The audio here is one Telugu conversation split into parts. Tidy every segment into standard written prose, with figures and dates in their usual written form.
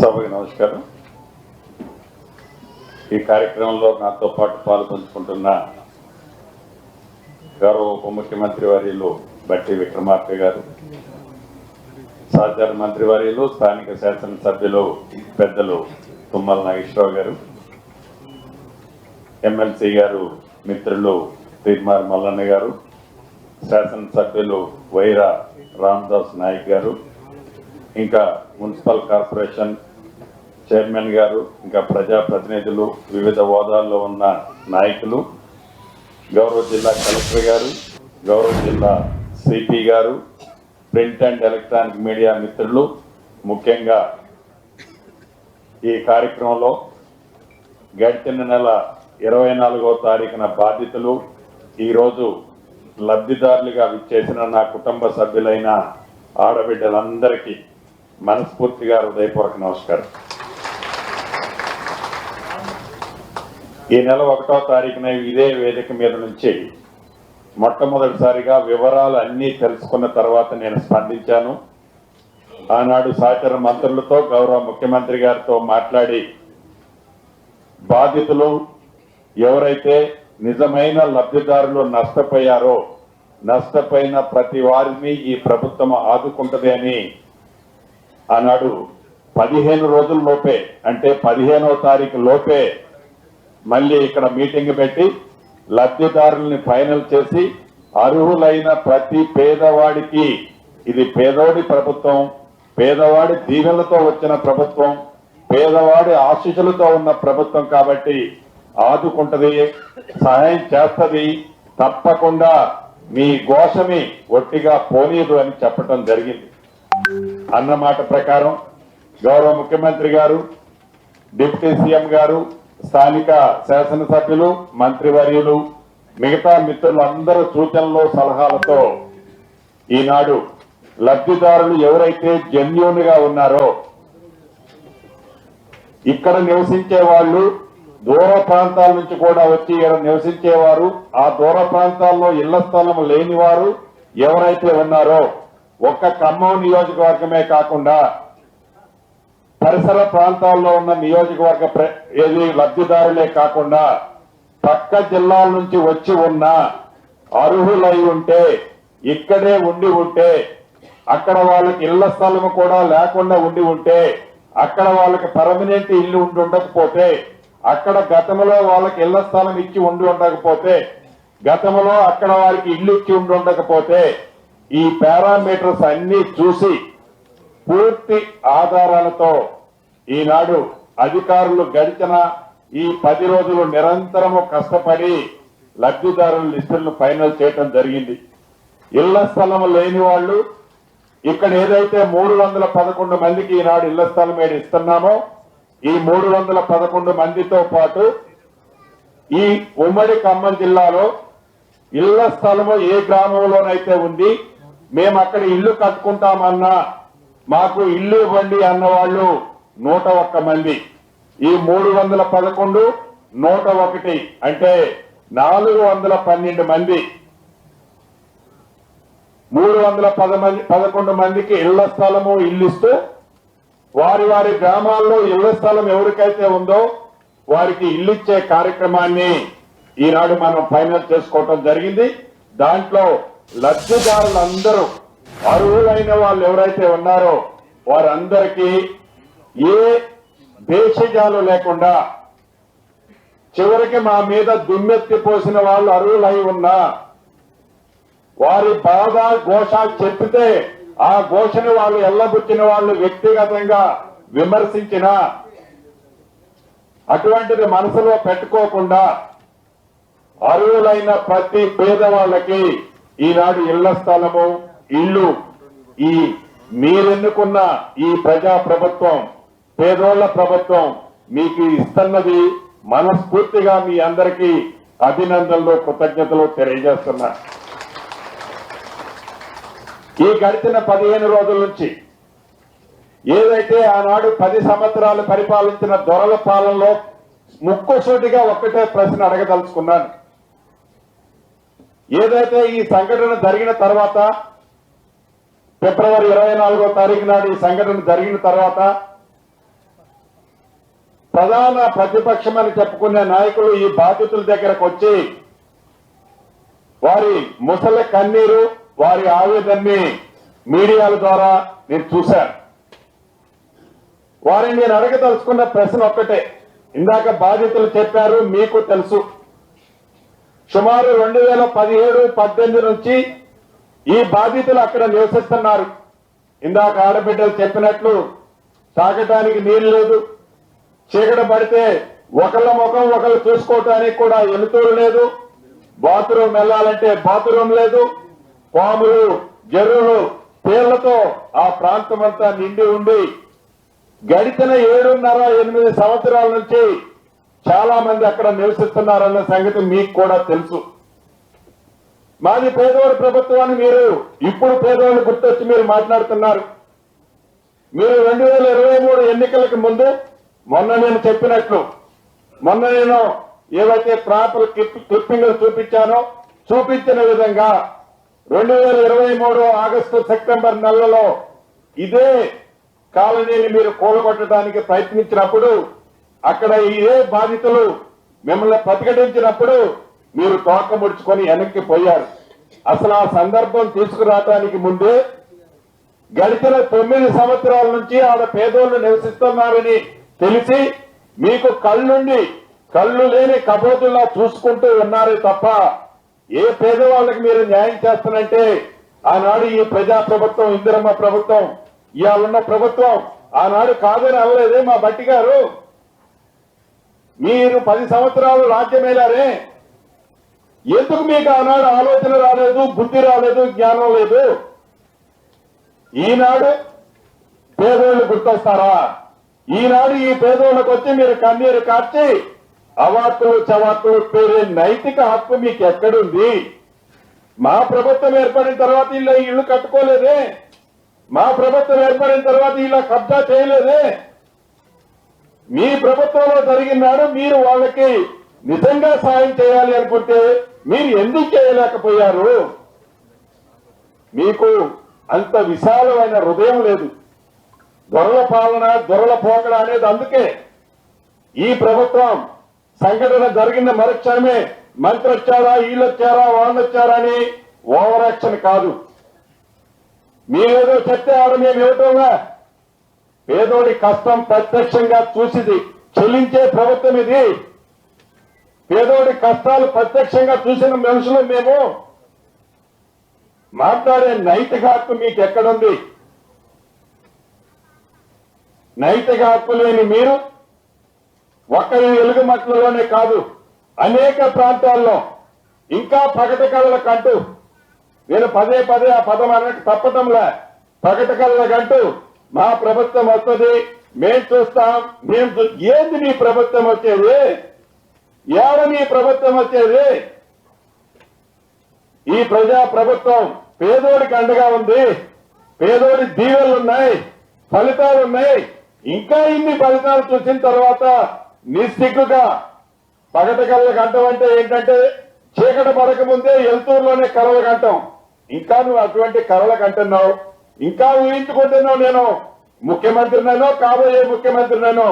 సభకు నమస్కారం. ఈ కార్యక్రమంలో నాతో పాటు పాల్పంచుకుంటున్న గౌరవ ఉప ముఖ్యమంత్రి వర్యులు బట్టి విక్రమార్క గారు, సహచార మంత్రి వర్యులు, స్థానిక శాసనసభ్యులు పెద్దలు తుమ్మల నాగేశ్వరరావు గారు, ఎమ్మెల్సీ గారు మిత్రులు తీర్మార్ మల్లన్న గారు, శాసనసభ్యులు వైరా రామదాస్ నాయక్ గారు, ఇంకా మున్సిపల్ కార్పొరేషన్ చైర్మన్ గారు, ఇంకా ప్రజాప్రతినిధులు, వివిధ హోదాల్లో ఉన్న నాయకులు, గౌరవ జిల్లా కలెక్టర్ గారు, గౌరవ జిల్లా సిపి గారు, ప్రింట్ అండ్ ఎలక్ట్రానిక్ మీడియా మిత్రులు, ముఖ్యంగా ఈ కార్యక్రమంలో గడిచిన నెల 24వ తారీఖున బాధితులు, ఈరోజు లబ్ధిదారులుగా విచ్చేసిన నా కుటుంబ సభ్యులైన ఆడబిడ్డలందరికీ మనస్ఫూర్తిగా హృదయపూర్వక నమస్కారం. ఈ నెల 1వ తారీఖున ఇదే వేదిక మీద నుంచి మొట్టమొదటిసారిగా వివరాలు అన్నీ తెలుసుకున్న తర్వాత నేను స్పందించాను. ఆనాడు సహచర మంత్రులతో, గౌరవ ముఖ్యమంత్రి గారితో మాట్లాడి బాధితులు ఎవరైతే నిజమైన లబ్ధిదారులు నష్టపోయారో, నష్టపోయిన ప్రతి వారిని ఈ ప్రభుత్వం ఆదుకుంటది అని ఆనాడు 15 రోజుల లోపే, అంటే 15వ తారీఖు లోపే మళ్ళీ ఇక్కడ మీటింగ్ పెట్టి లబ్ధిదారుల్ని ఫైనల్ చేసి అర్హులైన ప్రతి పేదవాడికి, ఇది పేదవాడి ప్రభుత్వం, పేదవాడి దీవెనలతో వచ్చిన ప్రభుత్వం, పేదవాడి ఆశీస్సులతో ఉన్న ప్రభుత్వం కాబట్టి ఆదుకుంటది, సహాయం చేస్తుంది, తప్పకుండా మీ ఘోషని ఒట్టిగా పోనీదు అని చెప్పడం జరిగింది. అన్నమాట ప్రకారం గౌరవ ముఖ్యమంత్రి గారు, డిప్యూటీ సీఎం గారు, స్థానిక శాసనసభ్యులు, మంత్రివర్యులు, మిగతా మిత్రులందరూ సూచనలు సలహాలతో ఈనాడు లబ్ధిదారులు ఎవరైతే జెన్యూన్ గా ఉన్నారో, ఇక్కడ నివసించే వాళ్ళు, దూర ప్రాంతాల నుంచి కూడా వచ్చి ఇక్కడ నివసించేవారు, ఆ దూర ప్రాంతాల్లో ఇళ్ల స్థలం లేని వారు ఎవరైతే ఉన్నారో, ఒక్క ఖమ్మం నియోజకవర్గమే కాకుండా పరిసర ప్రాంతాల్లో ఉన్న నియోజకవర్గ లబ్ధిదారులే కాకుండా పక్క జిల్లాల నుంచి వచ్చి ఉన్న అర్హులై ఉంటే, ఇక్కడే ఉండి ఉంటే, అక్కడ వాళ్ళకి ఇళ్ల స్థలం కూడా లేకుండా ఉండి ఉంటే, అక్కడ వాళ్ళకి పర్మనెంట్ ఇల్లు ఉండి ఉండకపోతే, అక్కడ గతంలో వాళ్ళకి ఇళ్ల స్థలం ఇచ్చి ఉండి ఉండకపోతే, గతంలో అక్కడ వారికి ఇల్లు ఇచ్చి ఉండి ఉండకపోతే, ఈ పారామీటర్స్ అన్ని చూసి పూర్తి ఆధారాలతో ఈనాడు అధికారులు గడిచిన ఈ 10 రోజులు నిరంతరము కష్టపడి లబ్ధిదారుల లిస్టులను ఫైనల్ చేయడం జరిగింది. ఇళ్ల స్థలం లేని వాళ్ళు ఇక్కడ ఏదైతే 311 మందికి ఈనాడు ఇళ్ల స్థలం ఏడు ఇస్తున్నామో, ఈ 311 మందితో పాటు ఈ ఉమ్మడి ఖమ్మం జిల్లాలో ఇళ్ల స్థలము ఏ గ్రామంలోనైతే ఉంది, మేము అక్కడ ఇల్లు కట్టుకుంటామన్నా మాకు ఇల్లు ఇవ్వండి అన్నవాళ్ళు 101 మంది. ఈ 311, 101 అంటే 412 మంది, 311 మందికి ఇళ్ల స్థలము ఇల్లు ఇస్తూ వారి వారి గ్రామాల్లో ఇళ్ల స్థలం ఎవరికైతే ఉందో వారికి ఇల్లు ఇచ్చే కార్యక్రమాన్ని ఈనాడు మనం ఫైనల్ చేసుకోవటం జరిగింది. దాంట్లో లబ్ధిదారులందరూ అర్హులైన వాళ్ళు ఎవరైతే ఉన్నారో వారందరికీ ఏ భేషజాలు లేకుండా, చివరికి మా మీద దుమ్మెత్తి పోసిన వాళ్ళు అర్హులై ఉన్నా వారి బాధ ఘోష చెప్పితే ఆ ఘోషను వాళ్ళు ఎల్లబుచ్చిన వాళ్ళు వ్యక్తిగతంగా విమర్శించిన అటువంటిది మనసులో పెట్టుకోకుండా అర్హులైన ప్రతి పేదవాళ్ళకి ఈనాడు ఇళ్ల స్థలము, ఇల్లు, ఈ మీరెన్నుకున్న ఈ ప్రజా ప్రభుత్వం, పేదోళ్ల ప్రభుత్వం మీకు ఇస్తున్నది మనస్ఫూర్తిగా మీ అందరికీ అభినందనలు, కృతజ్ఞతలు తెలియజేస్తున్నా. ఈ గడిచిన 15 రోజుల నుంచి ఏదైతే ఆనాడు 10 సంవత్సరాలు పరిపాలించిన దొరల పాలనలో ముక్కుసూటిగా ఒక్కటే ప్రశ్న అడగదలుచుకున్నాను. ఏదైతే ఈ సంఘటన జరిగిన తర్వాత ఫిబ్రవరి 24వ తారీఖు నాడు ఈ సంఘటన జరిగిన తర్వాత ప్రధాన ప్రతిపక్షమని చెప్పుకునే నాయకులు ఈ బాధితుల దగ్గరకు వచ్చి వారి ముసలి కన్నీరు వారి ఆవేదనని మీడియాల ద్వారా నేను చూశాను. వారిని నేను అడగదలుచుకున్న ప్రశ్న ఒక్కటే. ఇందాక బాధితులు చెప్పారు, మీకు తెలుసు, సుమారు 2017-18 నుంచి ఈ బాధితులు అక్కడ నివసిస్తున్నారు. ఇందాక ఆడబిడ్డలు చెప్పినట్లు తాగటానికి నీళ్లు లేదు, చీకటి పడితే ఒకళ్ళ ముఖం ఒకళ్ళు చూసుకోవటానికి కూడా ఎలుతురు లేదు, బాత్రూమ్ వెళ్ళాలంటే బాత్రూమ్ లేదు, పాములు జర్రులు పేర్లతో ఆ ప్రాంతం అంతా నిండి ఉండి గడిచిన 7.5-8 సంవత్సరాల నుంచి చాలా మంది అక్కడ నివసిస్తున్నారన్న సంగతి మీకు కూడా తెలుసు. మాది పేదవాడి ప్రభుత్వాన్ని మీరు ఇప్పుడు పేదవాళ్ళు గుర్తొచ్చి మీరు మాట్లాడుతున్నారు. మీరు 2023 ఎన్నికలకు ముందు మొన్న నేను చెప్పినట్లు మొన్న నేను ఏవైతే ప్రాపర్ క్లిప్పింగ్లు చూపించానో చూపించిన విధంగా 2023 ఆగస్టు సెప్టెంబర్ నెలలో ఇదే కాలనీని మీరు కూలగొట్టడానికి ప్రయత్నించినప్పుడు అక్కడ ఇదే బాధితులు మిమ్మల్ని ప్రతిఘటించినప్పుడు మీరు తోక ముడుచుకొని వెనక్కి పోయారు. అసలు ఆ సందర్భం తీసుకురావడానికి ముందే గడిచిన 9 సంవత్సరాల నుంచి ఆడ పేదోళ్లు నివసిస్తున్నారని తెలిసి మీకు కళ్ళు లేని కబోతుల్లా చూసుకుంటూ ఉన్నారే తప్ప ఏ పేదవాళ్ళకి మీరు న్యాయం చేస్తానంటే ఆనాడు ఈ ప్రజా ప్రభుత్వం ఇందిరమ్మ ప్రభుత్వం ఇవాళ ఉన్న ప్రభుత్వం ఆనాడు కాదని అనలేదే మా బట్టి గారు. మీరు 10 సంవత్సరాలు రాజ్యమేలారే, ఎందుకు మీకు ఆనాడు ఆలోచన రాలేదు, బుద్ధి రాలేదు, జ్ఞానం లేదు? ఈనాడు పేదోళ్ళు గుర్తొస్తారా? ఈనాడు ఈ పేదోళ్ళకు వచ్చి మీరు కన్నీరు కార్చి అవాక్కులు చవాక్కులు పేరే నైతిక హక్కు మీకు ఎక్కడుంది? మా ప్రభుత్వం ఏర్పడిన తర్వాత ఇలా ఇళ్లు కట్టుకోలేదే, మా ప్రభుత్వం ఏర్పడిన తర్వాత ఇలా కబ్జా చేయలేదే. మీ ప్రభుత్వంలో జరిగినాడు మీరు వాళ్ళకి నిజంగా సాయం చేయాలి అనుకుంటే మీరు ఎందుకు చేయలేకపోయారు? మీకు అంత విశాలమైన హృదయం లేదు. దొరల పాలన, దొరల పోకడ అనేది అందుకే ఈ ప్రభుత్వం సంఘటన జరిగిన మరుక్షణమే మంత్రి వచ్చారా, వీళ్ళు వచ్చారా, వాళ్ళు వచ్చారా అని ఓవర్ యాక్షన్ కాదు. మీరేదో చెప్తే ఆడ మేము ఇవ్వటంగా పేదోడి కష్టం ప్రత్యక్షంగా చూసిది చెల్లించే ప్రభుత్వం ఇది. పేదోడి కష్టాలు ప్రత్యక్షంగా చూసిన మనుషులు మేము. మాట్లాడే నైతిక హక్కు మీకు ఎక్కడుంది? నైతిక హక్కు లేని మీరు ఒక్క ఎలుగుమట్లలోనే కాదు అనేక ప్రాంతాల్లో ఇంకా ప్రకట కళలకంటూ నేను పదే ఆ పదం అన్నట్టు తప్పటంలా ప్రకట కళలకంటూ మా ప్రభుత్వం వస్తుంది, మేం చూస్తాం, ఏంది నీ ప్రభుత్వం వచ్చేది? ఏడ నీ ప్రభుత్వం వచ్చేది? ఈ ప్రజా ప్రభుత్వం పేదోడికి అండగా ఉంది, పేదోడి దీవెనలున్నాయి, ఫలితాలున్నాయి. ఇంకా ఇన్ని ఫలితాలు చూసిన తర్వాత నిస్సిగ్గుగా పగట కళ్ళ గంటం అంటే ఏంటంటే చీకటి పడక ముందే ఎల్తూరులోనే కలల గంటం. ఇంకా నువ్వు అటువంటి కలల కంటున్నావు, ఇంకా ఊహించుకుంటున్నావు నేను ముఖ్యమంత్రినో కాబోయే ముఖ్యమంత్రినో.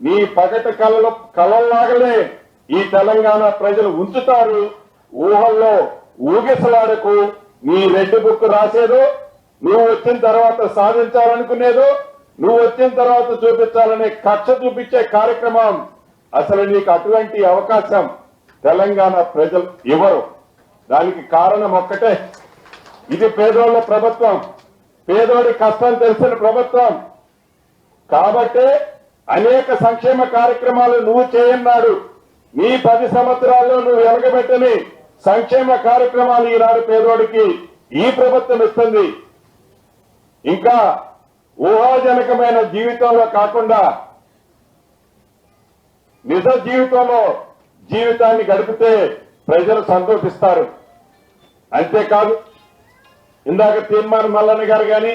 నీ పగట కలల్లాగలే ఈ తెలంగాణ ప్రజలు ఉంచుతారు. ఊహల్లో ఊగిసలాడకు. నీ రెడ్ బుక్ రాసేదో, నువ్వు వచ్చిన తర్వాత సాధించాలనుకునేదో, నువ్వు వచ్చిన తర్వాత చూపించాలనే కక్ష చూపించే కార్యక్రమం అసలు నీకు అటువంటి అవకాశం తెలంగాణ ప్రజలు ఇవ్వరు. దానికి కారణం ఒక్కటే, ఇది పేదోళ్ల ప్రభుత్వం, పేదోడి కష్టం తెలిసిన ప్రభుత్వం. కాబట్టే అనేక సంక్షేమ కార్యక్రమాలు నువ్వు చేయన్నాడు. నీ 10 సంవత్సరాల్లో నువ్వు వెలగబెట్టని సంక్షేమ కార్యక్రమాలు ఈనాడు పేదోడికి ఈ ప్రభుత్వం ఇస్తుంది. ఇంకా ఊహాజనకమైన జీవితంలో కాకుండా నిజ జీవితంలో జీవితాన్ని గడిపితే ప్రజలు సంతోషిస్తారు. అంతేకాదు ఇందాక తీర్మానం మల్లన్న గారు గాని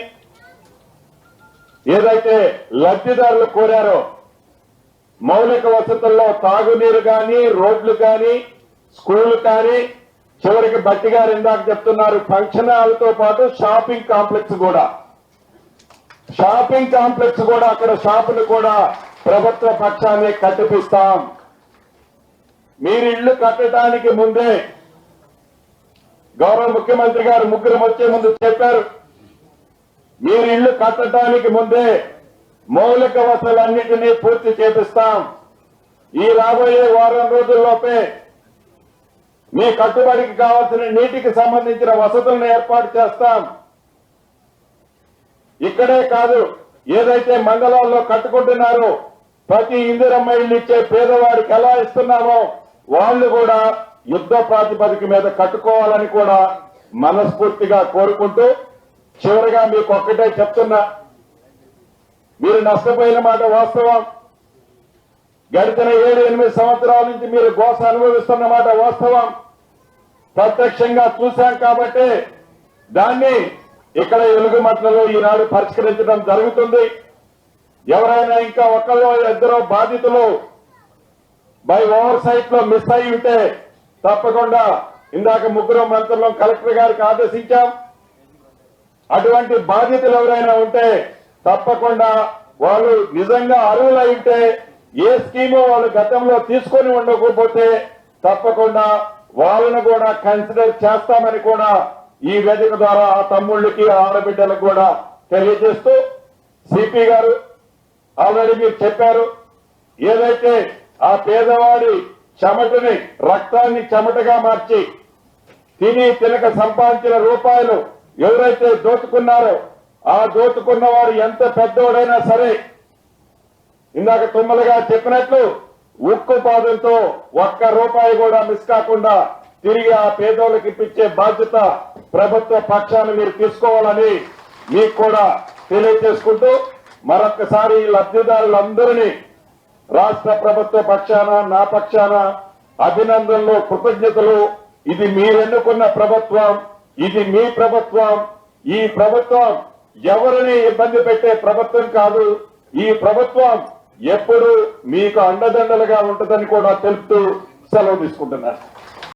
ఏదైతే లబ్ధిదారులు కోరారో మౌలిక వసతుల్లో తాగునీరు గాని, రోడ్లు గాని, స్కూళ్లు కానీ, చివరికి బట్టి గారు ఇందాక చెప్తున్నారు ఫంక్షన్ హాల్తో పాటు షాపింగ్ కాంప్లెక్స్ కూడా అక్కడ షాపులు కూడా ప్రభుత్వ పక్షాన్ని కట్టిపిస్తాం. మీరు ఇళ్లు కట్టడానికి ముందే గౌరవ ముఖ్యమంత్రి గారు ముగ్గురు వచ్చే ముందు చెప్పారు, మీరు ఇళ్లు కట్టడానికి ముందే మౌలిక వసతులన్నింటినీ పూర్తి చేపిస్తాం. ఈ రాబోయే వారం రోజుల్లోపే మీ కట్టుబడికి కావాల్సిన నీటికి సంబంధించిన వసతులను ఏర్పాటు చేస్తాం. ఇక్కడే కాదు, ఏదైతే మండలాల్లో కట్టుకుంటున్నారో ప్రతి ఇందిరమ్మ ఇల్లు ఇచ్చే పేదవాడికి ఎలా ఇస్తున్నామో వాళ్ళు కూడా యుద్ధ ప్రాతిపదిక మీద కట్టుకోవాలని కూడా మనస్ఫూర్తిగా కోరుకుంటూ, చివరిగా మీకు ఒక్కటే చెప్తున్నా, మీరు నష్టపోయిన మాట వాస్తవం. గడిచిన 7-8 సంవత్సరాల నుంచి మీరు గోస అనుభవిస్తున్న మాట వాస్తవం. ప్రత్యక్షంగా చూశాం కాబట్టి దాన్ని ఇక్కడ ఎలుగుమట్లలో ఈనాడు పరిష్కరించడం జరుగుతుంది. ఎవరైనా ఇంకా ఒకళ్ళో ఇద్దరో బాధితులు బై ఓవర్ సైట్ లో మిస్ అయి ఉంటే తప్పకుండా ఇందాక ముగ్గురు మంత్రులు కలెక్టర్ గారికి ఆదేశించాం. అటువంటి బాధితులు ఎవరైనా ఉంటే తప్పకుండా వాళ్ళు నిజంగా అర్హులై ఉంటే ఏ స్కీము వాళ్ళు గతంలో తీసుకొని ఉండకపోతే తప్పకుండా వాళ్ళను కూడా కన్సిడర్ చేస్తామని కూడా ఈ వేదిక ద్వారా ఆ తమ్ముళ్ళకి ఆడబిడ్డలకు కూడా తెలియజేస్తూ, సిపి గారు ఆల్రెడీ మీరు చెప్పారు, ఏదైతే ఆ పేదవాడి చెమటని రక్తాన్ని చెమటగా మార్చి తినక సంపాదించిన రూపాయలు ఎవరైతే దోచుకున్నారో ఆ దోచుకున్న వారు ఎంత పెద్దోడైనా సరే ఇందాక తుమ్మలుగా చెప్పినట్లు ఉక్కు పాదంతో ఒక్క రూపాయి కూడా మిస్ కాకుండా తిరిగి ఆ పేదోళ్ళకి ఇప్పించే బాధ్యత ప్రభుత్వ పక్షాన్ని మీరు తీసుకోవాలని మీకు కూడా తెలియజేసుకుంటూ, మరొక్కసారి లబ్ధిదారులందరినీ రాష్ట్ర ప్రభుత్వ పక్షాన నా పక్షాన అభినందనలు, కృతజ్ఞతలు. ఇది మీరెన్నుకున్న ప్రభుత్వం, ఇది మీ ప్రభుత్వం. ఈ ప్రభుత్వం ఎవరిని ఇబ్బంది పెట్టే ప్రభుత్వం కాదు. ఈ ప్రభుత్వం ఎప్పుడు మీకు అండదండలుగా ఉంటుందని కూడా తెలుపుతూ సెలవు తీసుకుంటున్నారు.